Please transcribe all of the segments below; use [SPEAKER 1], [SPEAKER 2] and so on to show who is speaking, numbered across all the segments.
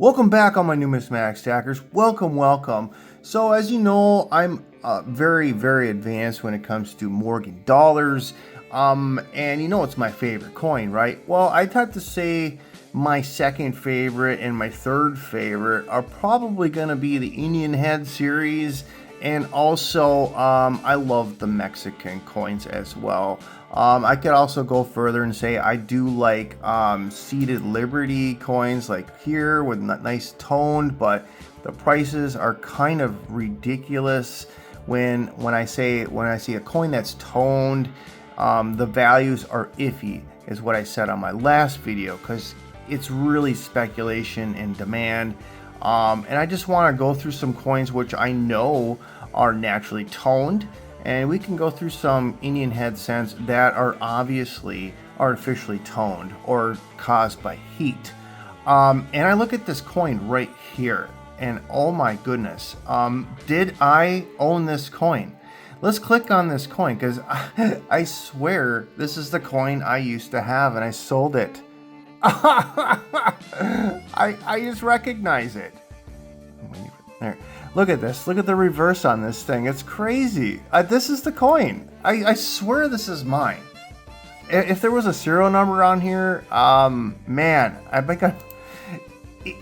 [SPEAKER 1] Welcome back, all my numismatic stackers. Welcome. So as you know, I'm very advanced when it comes to Morgan dollars. And you know it's my favorite coin, right? Well, I'd have to say my second favorite and my third favorite are probably going to be the Indian Head series. And also, I love the Mexican coins as well. I could also go further and say I do like seated Liberty coins like here with nice toned, but the prices are kind of ridiculous when I see a coin that's toned. The values are iffy, is what I said on my last video, because it's really speculation and demand. And I just want to go through some coins which I know are naturally toned, and we can go through some Indian head cents that are obviously artificially toned or caused by heat. And I look at this coin right here, and oh my goodness, did I own this coin? Let's click on this coin, because I swear this is the coin I used to have and I sold it. I just recognize it. There. Look at this. Look at the reverse on this thing. It's crazy. This is the coin. I swear this is mine. If there was a serial number on here, man, I think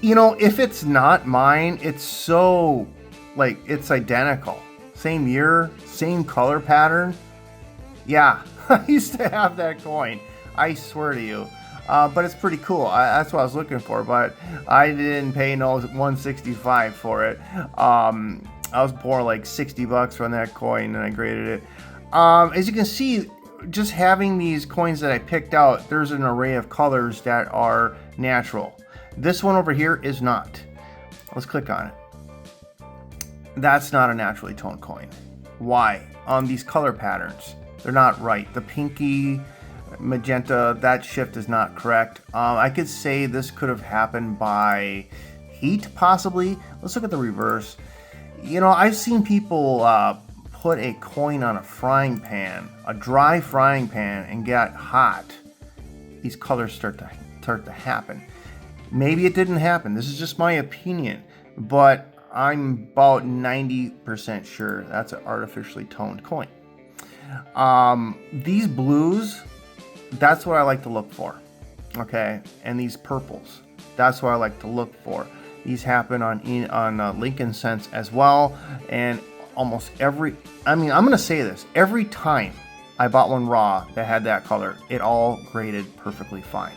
[SPEAKER 1] you know, if it's not mine, it's so, like, it's identical. Same year, same color pattern. Yeah, I used to have that coin. I swear to you. But it's pretty cool. That's what I was looking for, but I didn't pay no $165 for it. I was poor, like $60 on that coin, and I graded it. As you can see, just having these coins that I picked out, there's an array of colors that are natural. This one over here is not. Let's click on it. That's not a naturally toned coin. Why? These color patterns, they're not right. The pinky, magenta, that shift is not correct. I could say this could have happened by heat, possibly. Let's look at the reverse. You know, I've seen people put a coin on a frying pan, a dry frying pan, and get hot. These colors start to happen. Maybe it didn't happen. This is just my opinion, but I'm about 90% sure that's an artificially toned coin. These blues, that's what I like to look for, okay? And these purples, that's what I like to look for. These happen on Lincoln cents as well, and almost every, I'm gonna say this, every time I bought one raw that had that color, it all graded perfectly fine.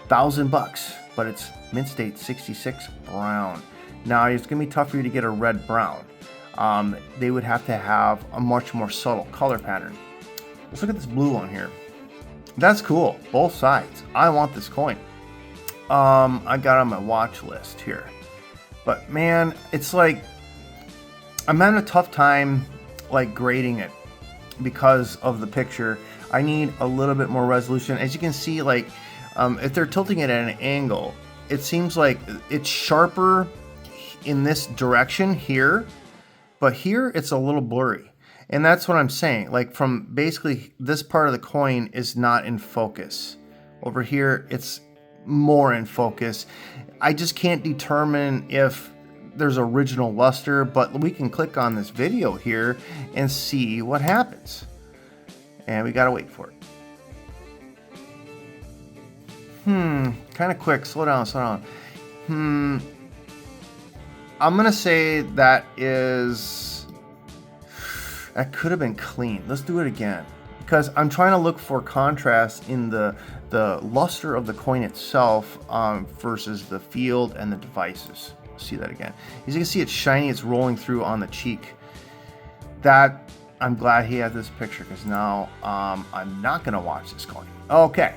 [SPEAKER 1] $1,000, but it's mint state 66 brown. Now it's gonna be tough for you to get a red brown. They would have to have a much more subtle color pattern. Let's look at this blue one here. That's cool, both sides. I want this coin. I got on my watch list here, but man, it's like I'm having a tough time like grading it because of the picture. I need a little bit more resolution. As you can see, like if they're tilting it at an angle, it seems like it's sharper in this direction here, but here it's a little blurry. And that's what I'm saying. Like, from basically this part of the coin is not in focus. Over here, it's more in focus. I just can't determine if there's original luster, but we can click on this video here and see what happens. And we gotta wait for it. Kind of quick. Slow down. I'm gonna say that could have been clean. Let's do it again, because I'm trying to look for contrast in the luster of the coin itself versus the field and the devices. See that again. As you can see, it's shiny, it's rolling through on the cheek. That, I'm glad he had this picture, because now I'm not gonna watch this coin. Okay,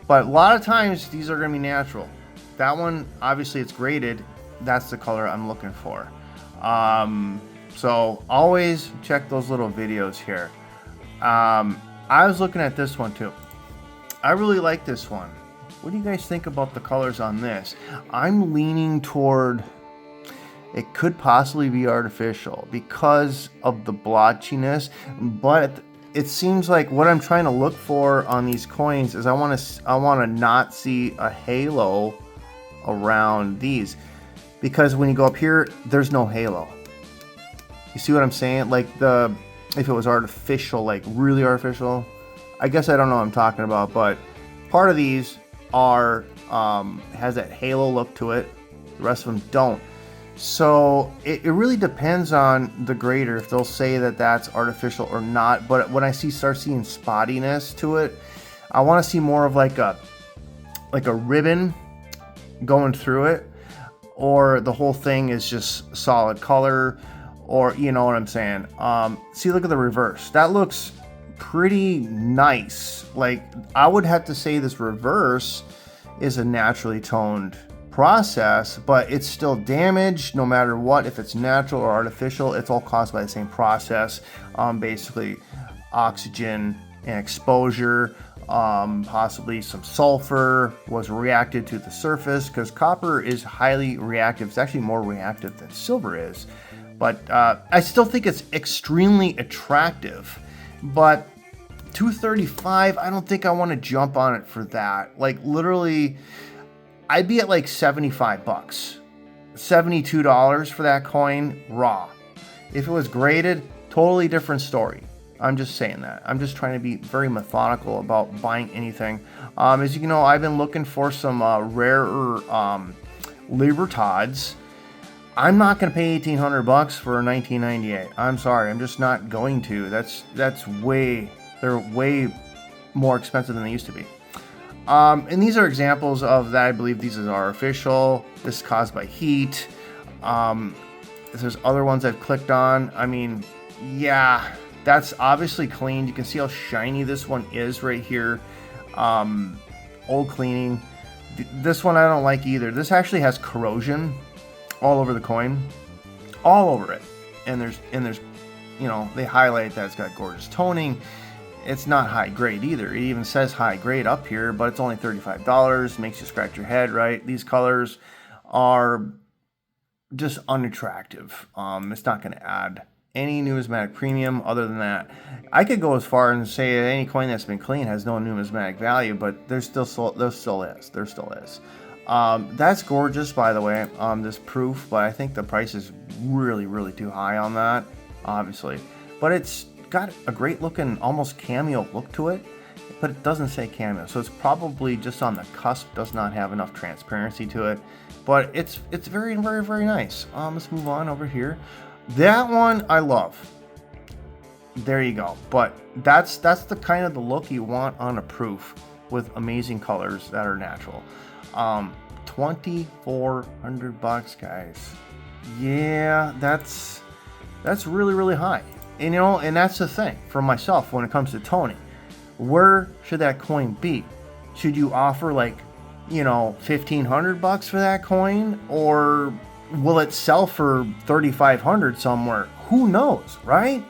[SPEAKER 1] but a lot of times these are gonna be natural. That one, obviously it's graded. That's the color I'm looking for. So always check those little videos here. I was looking at this one too. I really like this one. What do you guys think about the colors on this? I'm leaning toward it could possibly be artificial because of the blotchiness, but it seems like what I'm trying to look for on these coins is I want to not see a halo around these, because when you go up here, there's no halo. You see what I'm saying? Like if it was artificial, like really artificial, I guess I don't know what I'm talking about, but part of these are has that halo look to it. The rest of them don't. So it really depends on the grader if they'll say that that's artificial or not. But when I start seeing spottiness to it, I want to see more of like a ribbon going through it, or the whole thing is just solid color, or you know what I'm saying. See, look at the reverse. That looks pretty nice. Like, I would have to say this reverse is a naturally toned process, but it's still damaged no matter what. If it's natural or artificial, it's all caused by the same process. Basically oxygen and exposure, possibly some sulfur was reacted to the surface, because copper is highly reactive. It's actually more reactive than silver is, but I still think it's extremely attractive. But $235, I don't think I want to jump on it for that. Like, literally, I'd be at like $75, $72 for that coin raw. If it was graded, totally different story. I'm just saying that. I'm just trying to be very methodical about buying anything. As you know, I've been looking for some rarer Libertads. I'm not going to pay $1,800 for a 1998. I'm sorry, I'm just not going to. They're way more expensive than they used to be. And these are examples of that. I believe these are artificial. This is caused by heat. There's other ones I've clicked on. I mean, yeah, that's obviously cleaned. You can see how shiny this one is right here. Old cleaning. This one I don't like either. This actually has corrosion all over the coin, all over it. And there's, you know, they highlight that it's got gorgeous toning. It's not high grade either. It even says high grade up here, but it's only $35. Makes you scratch your head, right? These colors are just unattractive. It's not going to add any numismatic premium other than that. I could go as far and say any coin that's been clean has no numismatic value, but there still is. That's gorgeous, by the way, this proof, but I think the price is really, really too high on that, obviously. But it's got a great looking, almost cameo look to it, but it doesn't say cameo, so it's probably just on the cusp, does not have enough transparency to it, but it's very, very, very nice. Let's move on over here. That one I love. There you go. But that's the kind of the look you want on a proof with amazing colors that are natural. $2,400, guys. Yeah, that's really, really high. And, you know, and that's the thing for myself when it comes to toning. Where should that coin be? Should you offer, like, you know, $1,500 for that coin, or will it sell for $3,500 somewhere? Who knows, right?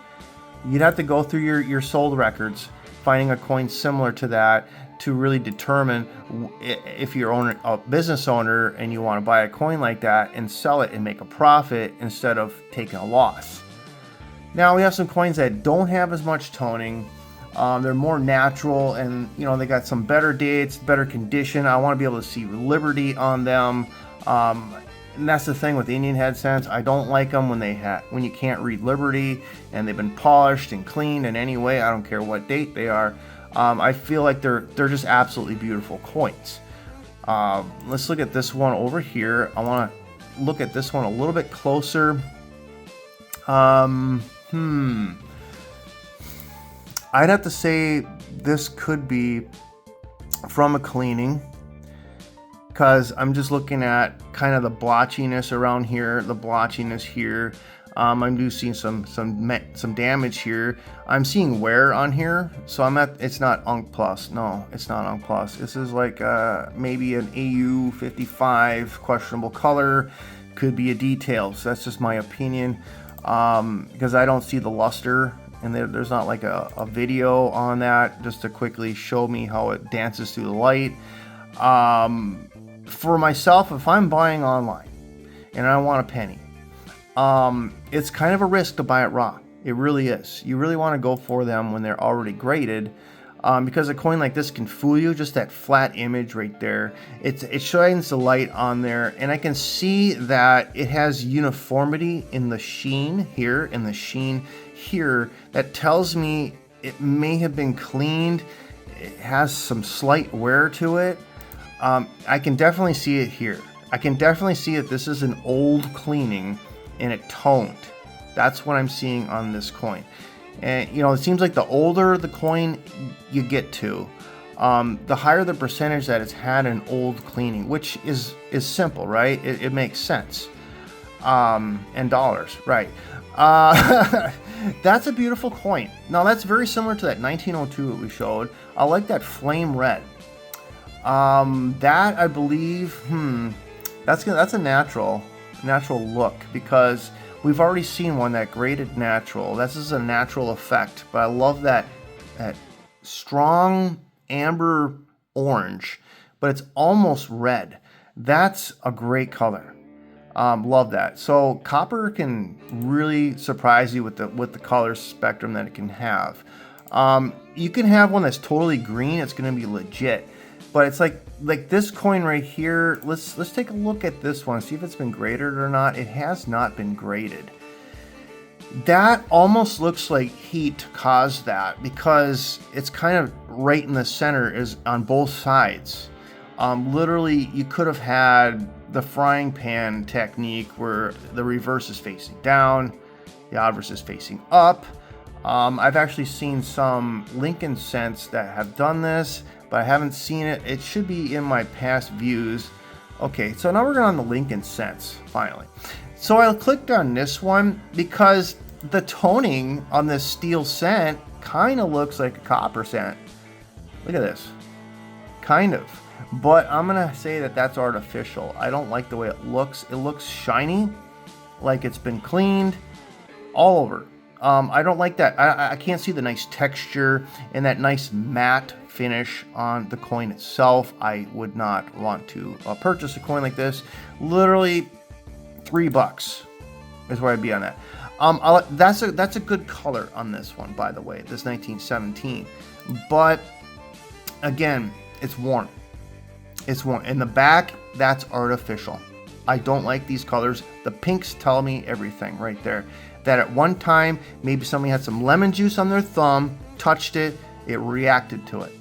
[SPEAKER 1] You'd have to go through your sold records, finding a coin similar to that to really determine if you're a business owner and you want to buy a coin like that and sell it and make a profit instead of taking a loss. Now we have some coins that don't have as much toning. They're more natural, and you know, they got some better dates, better condition. I want to be able to see Liberty on them. And that's the thing with Indian head cents. I don't like them when you can't read Liberty and they've been polished and cleaned in any way. I don't care what date they are. I feel like they're just absolutely beautiful coins. Let's look at this one over here. I want to look at this one a little bit closer. I'd have to say this could be from a cleaning, because I'm just looking at kind of the blotchiness around here, the blotchiness here. I'm do seeing some damage here. I'm seeing wear on here, so it's not Unk Plus. No, it's not Unk Plus. This is like maybe an AU 55 questionable color. Could be a detail. So that's just my opinion, because I don't see the luster, and there's not like a video on that just to quickly show me how it dances through the light. For myself, if I'm buying online and I want a penny, it's kind of a risk to buy it raw. It really is. You really want to go for them when they're already graded. because a coin like this can fool you. Just that flat image right there, it shines the light on there, and I can see that it has uniformity in the sheen here and the sheen here. That tells me it may have been cleaned. It has some slight wear to it. I can definitely see it here. I can definitely see that this is an old cleaning and it toned. That's what I'm seeing on this coin. And you know, it seems like the older the coin you get to, the higher the percentage that it's had an old cleaning, which is simple, right? It makes sense. And dollars, right? That's a beautiful coin. Now that's very similar to that 1902 that we showed. I like that flame red. That I believe, that's a natural look, because we've already seen one that graded natural. This is a natural effect, but I love that strong amber orange, but it's almost red. That's a great color. Love that. So copper can really surprise you with the color spectrum that it can have. You can have one that's totally green. It's going to be legit. But it's like this coin right here. Let's take a look at this one, see if it's been graded or not. It has not been graded. That almost looks like heat caused that, because it's kind of right in the center, is on both sides. Literally, you could have had the frying pan technique where the reverse is facing down, the obverse is facing up. I've actually seen some Lincoln cents that have done this, but I haven't seen it. It should be in my past views. Okay, so now we're going on the Lincoln cents, finally. So I clicked on this one because the toning on this steel cent kind of looks like a copper cent. Look at this. Kind of. But I'm going to say that that's artificial. I don't like the way it looks. It looks shiny, like it's been cleaned all over. I don't like that. I can't see the nice texture and that nice matte finish on the coin itself. I would not want to purchase a coin like this. Literally $3 is where I'd be on that. That's a good color on this one, by the way, this 1917. But again, it's worn. It's worn. In the back, that's artificial. I don't like these colors. The pinks tell me everything right there. That at one time, maybe somebody had some lemon juice on their thumb, touched it, it reacted to it.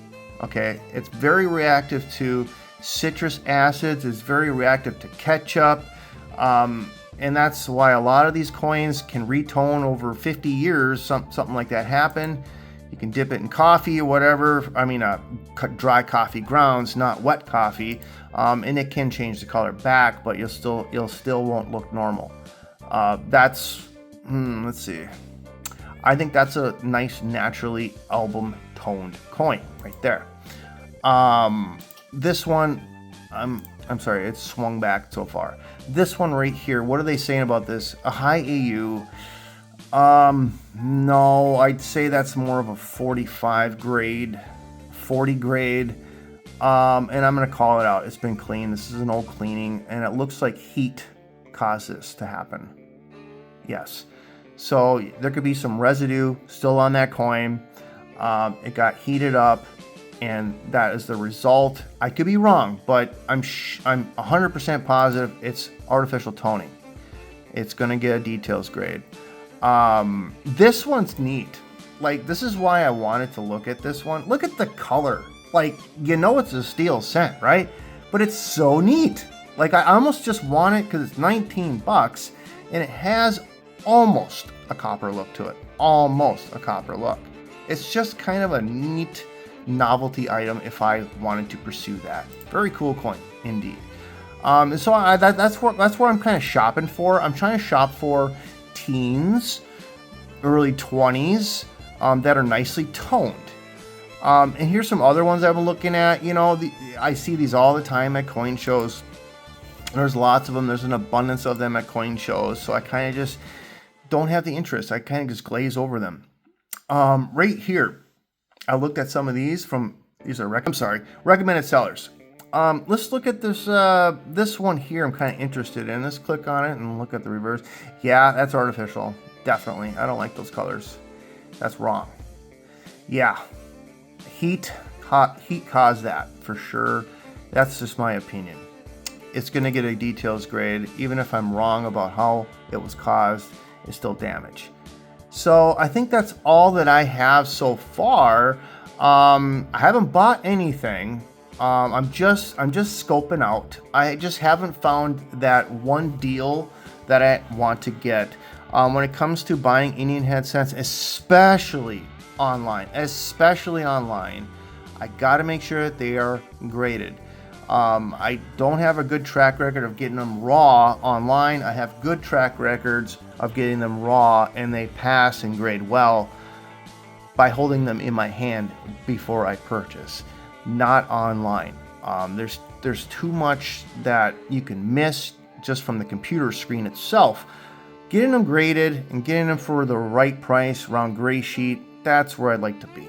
[SPEAKER 1] Okay, it's very reactive to citrus acids. It's very reactive to ketchup. And that's why a lot of these coins can retone over 50 years. Something like that happened. You can dip it in coffee or whatever. I mean, dry coffee grounds, not wet coffee. And it can change the color back, but you'll still won't look normal. Let's see. I think that's a nice, naturally album toned coin right there. This one, I'm sorry, it's swung back so far. This one right here, what are they saying about this? A high AU. No, I'd say that's more of a 45 grade, 40 grade. And I'm going to call it out. It's been cleaned. This is an old cleaning, and it looks like heat caused this to happen. Yes. So there could be some residue still on that coin. It got heated up, and that is the result. I could be wrong, but I'm 100% positive it's artificial toning. It's going to get a details grade. This one's neat. Like, this is why I wanted to look at this one. Look at the color. Like, you know it's a steel cent, right? But it's so neat. Like, I almost just want it because it's $19 and it has almost a copper look to it. Almost a copper look. It's just kind of a neat novelty item if I wanted to pursue that. Very cool coin indeed. So that's where I'm kind of shopping for. I'm trying to shop for teens, early 20s that are nicely toned. And here's some other ones I've been looking at. You know, I see these all the time at coin shows. There's lots of them. There's an abundance of them at coin shows. So I kind of just don't have the interest. I kind of just glaze over them. Right here, I looked at some of these recommended sellers. Let's look at this one here. I'm kind of interested in. Let's click on it and look at the reverse. Yeah, that's artificial. Definitely. I don't like those colors. That's wrong. Yeah. Heat caused that for sure. That's just my opinion. It's going to get a details grade. Even if I'm wrong about how it was caused, it's still damage. So I think that's all that I have so far. I haven't bought anything. I'm just scoping out. I just haven't found that one deal that I want to get. When it comes to buying Indian headsets, especially online, I got to make sure that they are graded. I don't have a good track record of getting them raw online. I have good track records of getting them raw, and they pass and grade well by holding them in my hand before I purchase, not online. There's too much that you can miss just from the computer screen itself. Getting them graded and getting them for the right price around gray sheet, that's where I'd like to be.